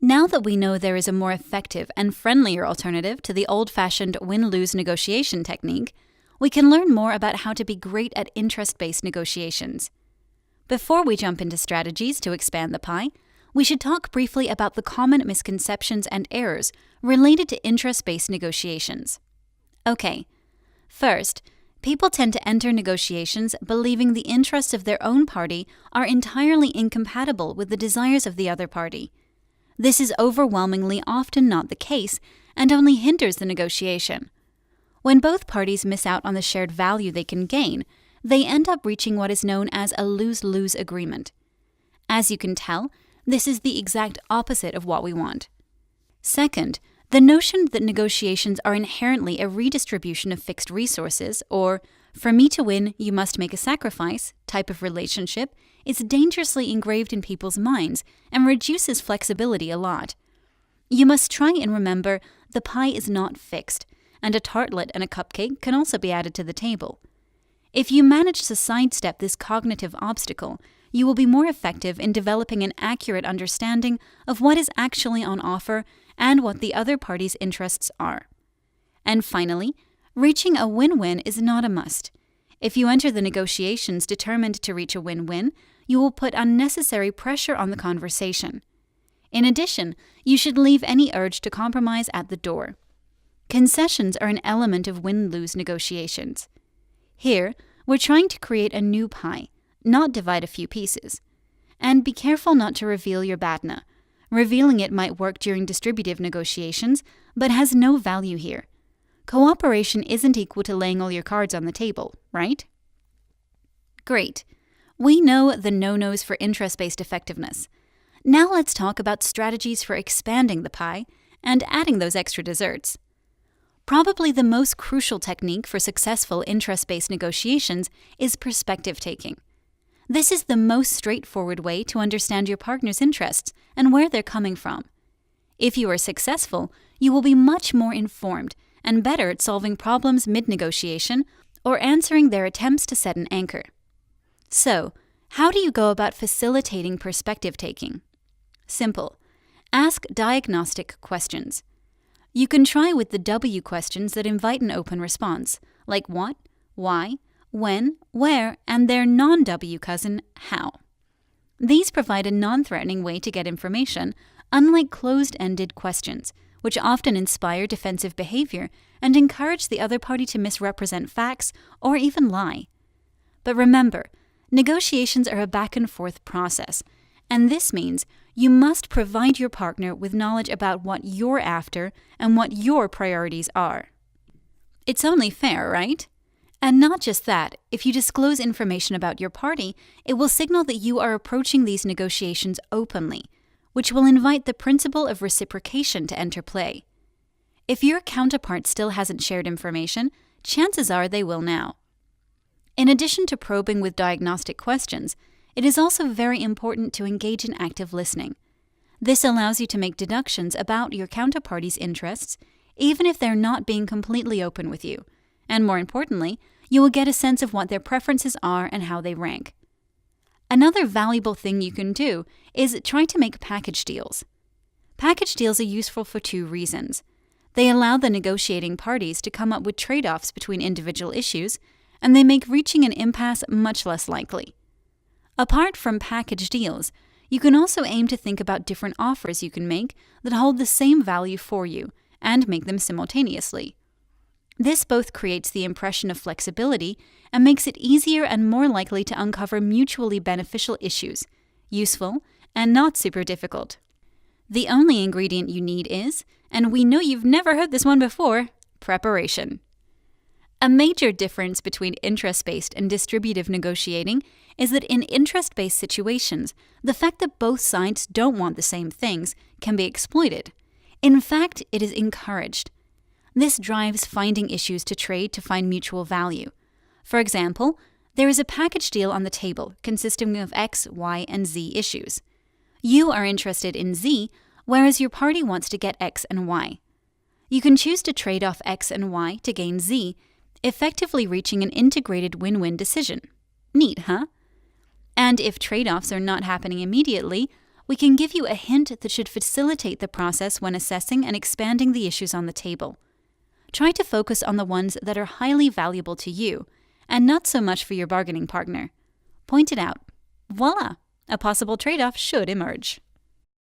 Now that we know there is a more effective and friendlier alternative to the old-fashioned win-lose negotiation technique, we can learn more about how to be great at interest-based negotiations. Before we jump into strategies to expand the pie, we should talk briefly about the common misconceptions and errors related to interest-based negotiations. Okay, first, people tend to enter negotiations believing the interests of their own party are entirely incompatible with the desires of the other party. This is overwhelmingly often not the case and only hinders the negotiation. When both parties miss out on the shared value they can gain, they end up reaching what is known as a lose-lose agreement. As you can tell, this is the exact opposite of what we want. Second, the notion that negotiations are inherently a redistribution of fixed resources, or "for me to win, you must make a sacrifice" type of relationship is dangerously engraved in people's minds and reduces flexibility a lot. You must try and remember the pie is not fixed, and a tartlet and a cupcake can also be added to the table. If you manage to sidestep this cognitive obstacle, you will be more effective in developing an accurate understanding of what is actually on offer and what the other party's interests are. And finally, reaching a win-win is not a must. If you enter the negotiations determined to reach a win-win, you will put unnecessary pressure on the conversation. In addition, you should leave any urge to compromise at the door. Concessions are an element of win-lose negotiations. Here, we're trying to create a new pie, not divide a few pieces. And be careful not to reveal your badna. Revealing it might work during distributive negotiations, but has no value here. Cooperation isn't equal to laying all your cards on the table, right? Great. We know the no-nos for interest-based effectiveness. Now let's talk about strategies for expanding the pie and adding those extra desserts. Probably the most crucial technique for successful interest-based negotiations is perspective taking. This is the most straightforward way to understand your partner's interests and where they're coming from. If you are successful, you will be much more informed and better at solving problems mid-negotiation or answering their attempts to set an anchor. So, how do you go about facilitating perspective taking? Simple. Ask diagnostic questions. You can try with the W questions that invite an open response, like what, why, when, where, and their non-W cousin, how. These provide a non-threatening way to get information, unlike closed-ended questions, which often inspire defensive behavior and encourage the other party to misrepresent facts or even lie. But remember, negotiations are a back-and-forth process, and this means you must provide your partner with knowledge about what you're after and what your priorities are. It's only fair, right? And not just that, if you disclose information about your party, it will signal that you are approaching these negotiations openly, which will invite the principle of reciprocation to enter play. If your counterpart still hasn't shared information, chances are they will now. In addition to probing with diagnostic questions, it is also very important to engage in active listening. This allows you to make deductions about your counterparty's interests, even if they're not being completely open with you. And more importantly, you will get a sense of what their preferences are and how they rank. Another valuable thing you can do is try to make package deals. Package deals are useful for two reasons. They allow the negotiating parties to come up with trade-offs between individual issues, and they make reaching an impasse much less likely. Apart from package deals, you can also aim to think about different offers you can make that hold the same value for you and make them simultaneously. This both creates the impression of flexibility and makes it easier and more likely to uncover mutually beneficial issues, useful and not super difficult. The only ingredient you need is, and we know you've never heard this one before, preparation. A major difference between interest-based and distributive negotiating is that in interest-based situations, the fact that both sides don't want the same things can be exploited. In fact, it is encouraged. This drives finding issues to trade to find mutual value. For example, there is a package deal on the table consisting of X, Y, and Z issues. You are interested in Z, whereas your party wants to get X and Y. You can choose to trade off X and Y to gain Z, effectively reaching an integrated win-win decision. Neat, huh? And if trade-offs are not happening immediately, We can give you a hint that should facilitate the process when assessing and expanding the issues on the table. Try to focus on the ones that are highly valuable to you, and not so much for your bargaining partner. Point it out. Voila! A possible trade-off should emerge.